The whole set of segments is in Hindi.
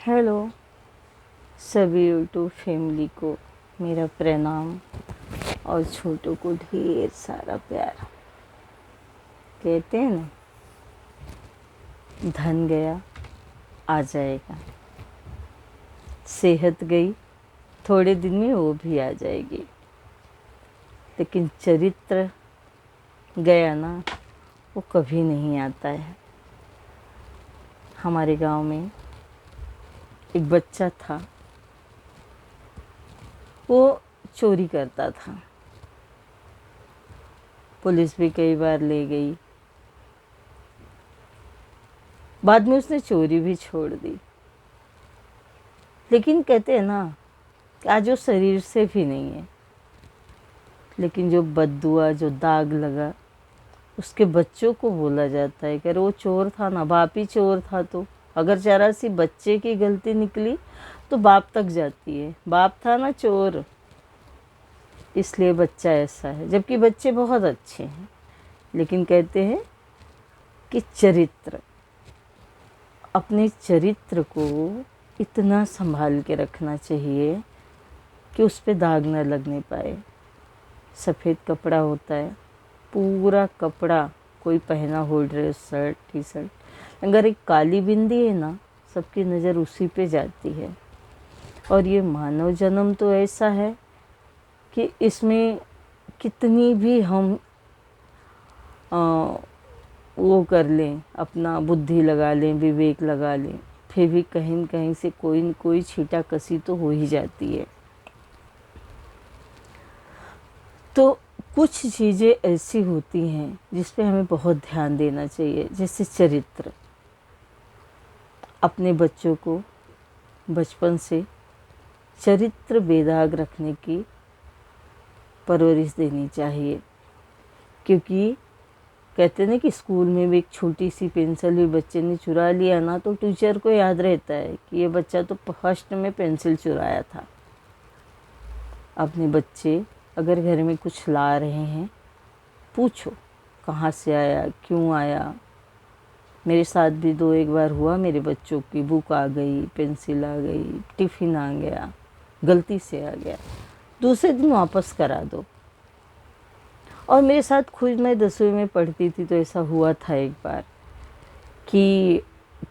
हेलो सभी यूट्यूब फैमिली को मेरा प्रणाम और छोटों को ढेर सारा प्यार। कहते हैं ना, धन गया आ जाएगा, सेहत गई थोड़े दिन में वो भी आ जाएगी, लेकिन चरित्र गया ना, वो कभी नहीं आता है। हमारे गांव में एक बच्चा था, वो चोरी करता था। पुलिस भी कई बार ले गई, बाद में उसने चोरी भी छोड़ दी। लेकिन कहते हैं ना, आज वो शरीर से भी नहीं है, लेकिन जो बद्दुआ, जो दाग लगा, उसके बच्चों को बोला जाता है कि अरे वो चोर था ना, बाप ही चोर था। तो अगर जरा सी बच्चे की गलती निकली तो बाप तक जाती है, बाप था ना चोर, इसलिए बच्चा ऐसा है। जबकि बच्चे बहुत अच्छे हैं, लेकिन कहते हैं कि चरित्र, अपने चरित्र को इतना संभाल के रखना चाहिए कि उस पे दाग न लगने पाए। सफ़ेद कपड़ा होता है, पूरा कपड़ा कोई पहना हो, ड्रेस, शर्ट, टी शर्ट, अगर एक काली बिंदी है ना, सबकी नज़र उसी पे जाती है। और ये मानव जन्म तो ऐसा है कि इसमें कितनी भी हम वो कर लें, अपना बुद्धि लगा लें, विवेक लगा लें, फिर भी कहीं न कहीं से कोई न कोई छींटा कसी तो हो ही जाती है। तो कुछ चीज़ें ऐसी होती हैं जिस पे हमें बहुत ध्यान देना चाहिए, जैसे चरित्र। अपने बच्चों को बचपन से चरित्र बेदाग रखने की परवरिश देनी चाहिए, क्योंकि कहते हैं कि स्कूल में भी एक छोटी सी पेंसिल भी बच्चे ने चुरा लिया ना, तो टीचर को याद रहता है कि ये बच्चा तो फर्स्ट में पेंसिल चुराया था। अपने बच्चे अगर घर में कुछ ला रहे हैं, पूछो कहाँ से आया, क्यों आया। मेरे साथ भी दो एक बार हुआ, मेरे बच्चों की बुक आ गई, पेंसिल आ गई, टिफ़िन आ गया, गलती से आ गया, दूसरे दिन वापस करा दो। और मेरे साथ खुद, मैं 10वीं में पढ़ती थी, तो ऐसा हुआ था एक बार कि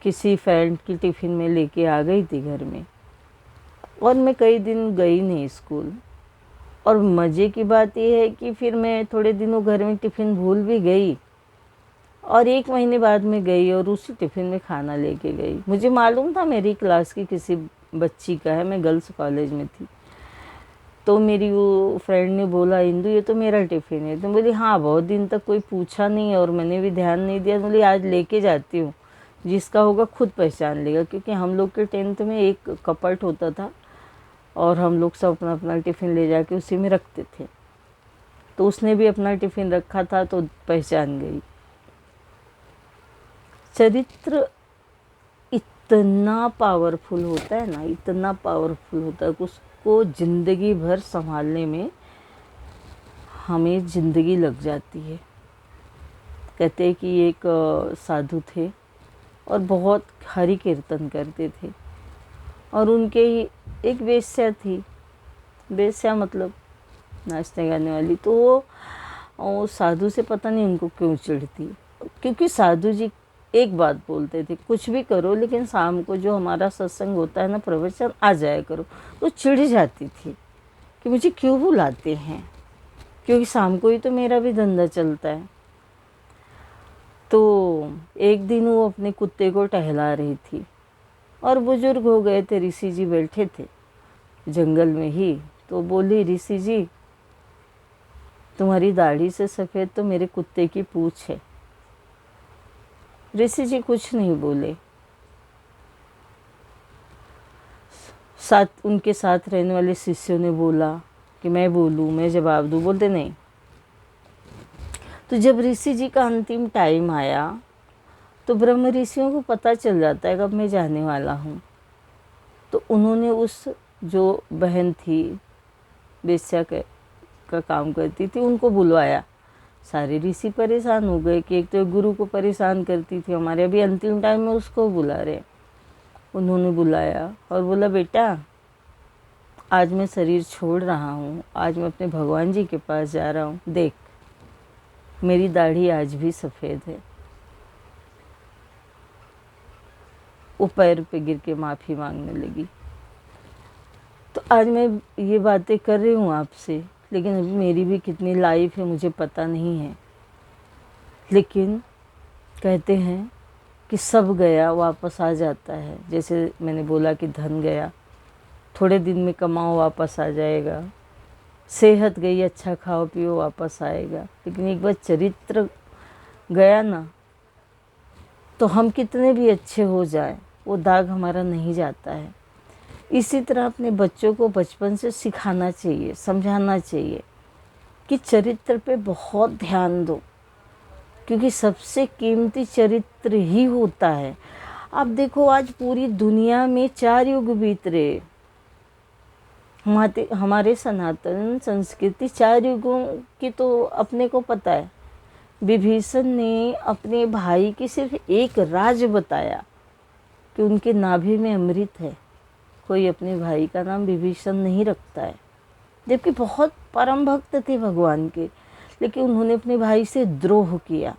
किसी फ्रेंड की टिफ़िन में लेके आ गई थी घर में, और मैं कई दिन गई नहीं स्कूल। और मज़े की बात यह है कि फिर मैं थोड़े दिनों घर में टिफ़िन भूल भी गई, और 1 महीने बाद में गई और उसी टिफ़िन में खाना लेके गई। मुझे मालूम था मेरी क्लास की किसी बच्ची का है, मैं गर्ल्स कॉलेज में थी। तो मेरी वो फ्रेंड ने बोला, इंदु ये तो मेरा टिफ़िन है। तो बोली हाँ, बहुत दिन तक कोई पूछा नहीं और मैंने भी ध्यान नहीं दिया। बोली आज लेके जाती हूँ, जिसका होगा खुद पहचान लेगा। क्योंकि हम लोग के 10th में एक कपट होता था और हम लोग सब अपना अपना टिफ़िन ले जाके उसी में रखते थे। तो उसने भी अपना टिफ़िन रखा था, तो पहचान गई। चरित्र इतना पावरफुल होता है ना, इतना पावरफुल होता है कि उसको ज़िंदगी भर संभालने में हमें ज़िंदगी लग जाती है। कहते हैं कि एक साधु थे और बहुत हरि कीर्तन करते थे, और उनके ही एक वेश्या थी, वेश्या मतलब नाचने गाने वाली। तो वो साधु से पता नहीं उनको क्यों चिढ़ती, क्योंकि साधु जी एक बात बोलते थे, कुछ भी करो लेकिन शाम को जो हमारा सत्संग होता है ना, प्रवचन, आ जाया करो। तो चिढ़ जाती थी कि मुझे क्यों बुलाते हैं, क्योंकि शाम को ही तो मेरा भी धंधा चलता है। तो एक दिन वो अपने कुत्ते को टहला रही थी, और बुजुर्ग हो गए थे, ऋषि जी बैठे थे जंगल में ही। तो बोली, ऋषि जी तुम्हारी दाढ़ी से सफ़ेद तो मेरे कुत्ते की पूँछ है। ऋषि जी कुछ नहीं बोले। उनके साथ रहने वाले शिष्यों ने बोला कि मैं बोलूँ, मैं जवाब दूँ। बोलते नहीं। तो जब ऋषि जी का अंतिम टाइम आया, तो ब्रह्म ऋषियों को पता चल जाता है कि अब मैं जाने वाला हूँ। तो उन्होंने उस जो बहन थी, वेश्या का काम करती थी, उनको बुलवाया। सारे ऋषि परेशान हो गए कि एक तो गुरु को परेशान करती थी हमारे, अभी अंतिम टाइम में उसको बुला रहे। उन्होंने बुलाया और बोला, बेटा आज मैं शरीर छोड़ रहा हूँ, आज मैं अपने भगवान जी के पास जा रहा हूँ, देख मेरी दाढ़ी आज भी सफ़ेद है। वो पैर पे गिर के माफ़ी मांगने लगी। तो आज मैं ये बातें कर रही हूँ आपसे, लेकिन अभी मेरी भी कितनी लाइफ है मुझे पता नहीं है। लेकिन कहते हैं कि सब गया वापस आ जाता है। जैसे मैंने बोला कि धन गया, थोड़े दिन में कमाओ वापस आ जाएगा, सेहत गई अच्छा खाओ पियो वापस आएगा, लेकिन एक बार चरित्र गया ना, तो हम कितने भी अच्छे हो जाएं वो दाग हमारा नहीं जाता है। इसी तरह अपने बच्चों को बचपन से सिखाना चाहिए, समझाना चाहिए कि चरित्र पे बहुत ध्यान दो, क्योंकि सबसे कीमती चरित्र ही होता है। आप देखो आज पूरी दुनिया में 4 युग बीत रहे, हमारे सनातन संस्कृति 4 युगों की तो अपने को पता है। विभीषण ने अपने भाई की सिर्फ एक राज बताया कि उनके नाभि में अमृत है। कोई अपने भाई का नाम विभीषण नहीं रखता है, जबकि बहुत परम भक्त थे भगवान के, लेकिन उन्होंने अपने भाई से द्रोह किया।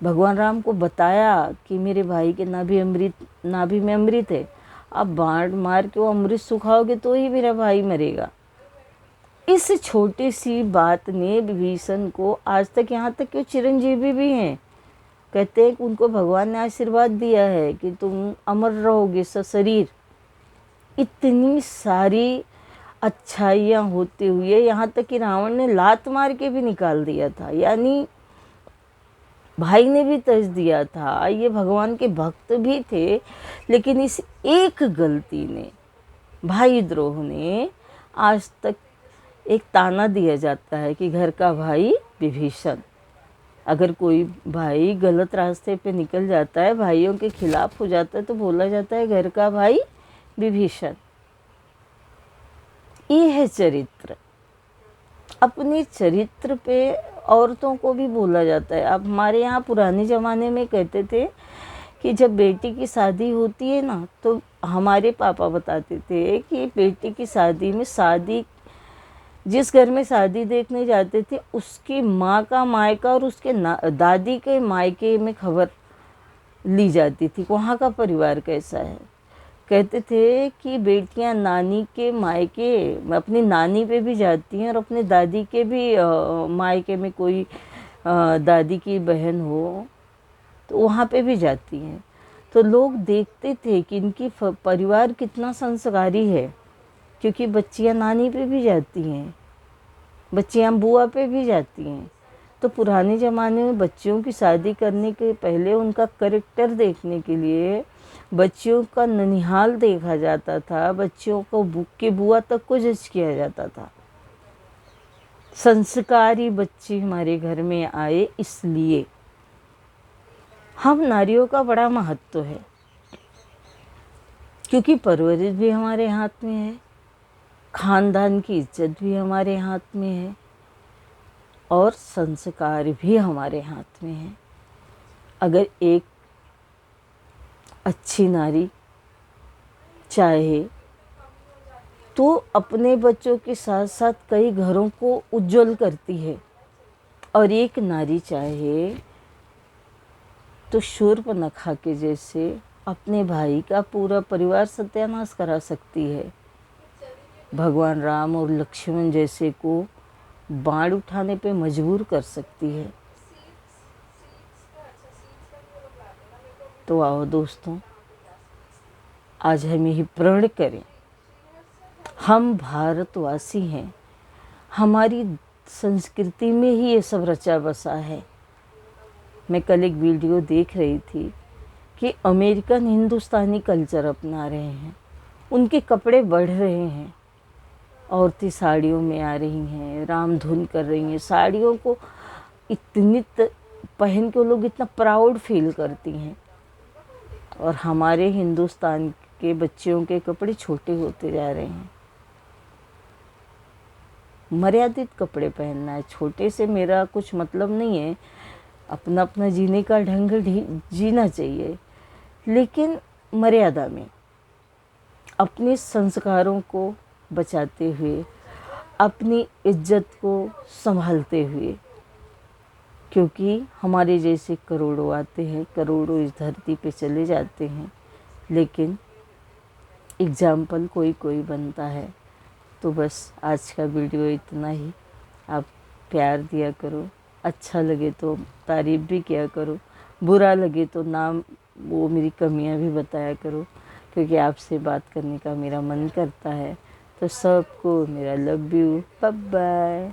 भगवान राम को बताया कि मेरे भाई के नाभि में अमृत है, आप बाण मार के वो अमृत सुखाओगे तो ही मेरा भाई मरेगा। इस छोटी सी बात ने विभीषण को आज तक, यहाँ तक कि चिरंजीवी भी हैं, कहते हैं कि उनको भगवान ने आशीर्वाद दिया है कि तुम अमर रहोगे सशरीर। इतनी सारी अच्छाइयाँ होते हुए यहाँ तक कि रावण ने लात मार के भी निकाल दिया था, यानी भाई ने भी तज दिया था। ये भगवान के भक्त भी थे, लेकिन इस एक गलती ने, भाई द्रोह ने, आज तक एक ताना दिया जाता है कि घर का भाई विभीषण। अगर कोई भाई गलत रास्ते पे निकल जाता है, भाइयों के खिलाफ हो जाता है, तो बोला जाता है घर का भाई विभीषण। ये है चरित्र। अपने चरित्र पे औरतों को भी बोला जाता है। अब हमारे यहाँ पुराने ज़माने में कहते थे कि जब बेटी की शादी होती है ना, तो हमारे पापा बताते थे कि बेटी की शादी में, जिस घर में शादी देखने जाते थे, उसकी माँ का मायका और उसके दादी के मायके में खबर ली जाती थी, वहाँ का परिवार कैसा है। कहते थे कि बेटियां नानी के मायके, अपनी नानी पे भी जाती हैं, और अपने दादी के भी मायके में कोई दादी की बहन हो तो वहाँ पे भी जाती हैं। तो लोग देखते थे कि इनकी परिवार कितना संस्कारी है, क्योंकि बच्चियां नानी पे भी जाती हैं, बच्चियां बुआ पे भी जाती हैं। तो पुराने ज़माने में बच्चियों की शादी करने के पहले उनका कैरेक्टर देखने के लिए बच्चियों का ननिहाल देखा जाता था, बच्चियों को के बुआ तक को जज किया जाता था। संस्कारी बच्चे हमारे घर में आए, इसलिए हम नारियों का बड़ा महत्व है, क्योंकि परवरिश भी हमारे हाथ में है, खानदान की इज्जत भी हमारे हाथ में है, और संस्कार भी हमारे हाथ में है। अगर एक अच्छी नारी चाहे तो अपने बच्चों के साथ साथ कई घरों को उज्जवल करती है, और एक नारी चाहे तो शूर्पणखा के जैसे अपने भाई का पूरा परिवार सत्यानाश करा सकती है। भगवान राम और लक्ष्मण जैसे को बाण उठाने पे मजबूर कर सकती है। तो आओ दोस्तों, आज हम यही प्रण करें, हम भारतवासी हैं, हमारी संस्कृति में ही ये सब रचा बसा है। मैं कल एक वीडियो देख रही थी कि अमेरिकन हिंदुस्तानी कल्चर अपना रहे हैं, उनके कपड़े बढ़ रहे हैं, औरतें साड़ियों में आ रही हैं, राम धुन कर रही हैं, साड़ियों को इतनी पहन के लोग इतना प्राउड फील करती हैं, और हमारे हिंदुस्तान के बच्चियों के कपड़े छोटे होते जा रहे हैं। मर्यादित कपड़े पहनना है, छोटे से मेरा कुछ मतलब नहीं है, अपना अपना जीने का ढंग जीना चाहिए, लेकिन मर्यादा में, अपने संस्कारों को बचाते हुए, अपनी इज्जत को संभालते हुए, क्योंकि हमारे जैसे करोड़ों आते हैं, करोड़ों इस धरती पे चले जाते हैं, लेकिन एग्जाम्पल कोई कोई बनता है। तो बस आज का वीडियो इतना ही। आप प्यार दिया करो, अच्छा लगे तो तारीफ़ भी किया करो, बुरा लगे तो नाम वो मेरी कमियां भी बताया करो, क्योंकि आपसे बात करने का मेरा मन करता है। तो सबको मेरा लव यू, बाय बाय।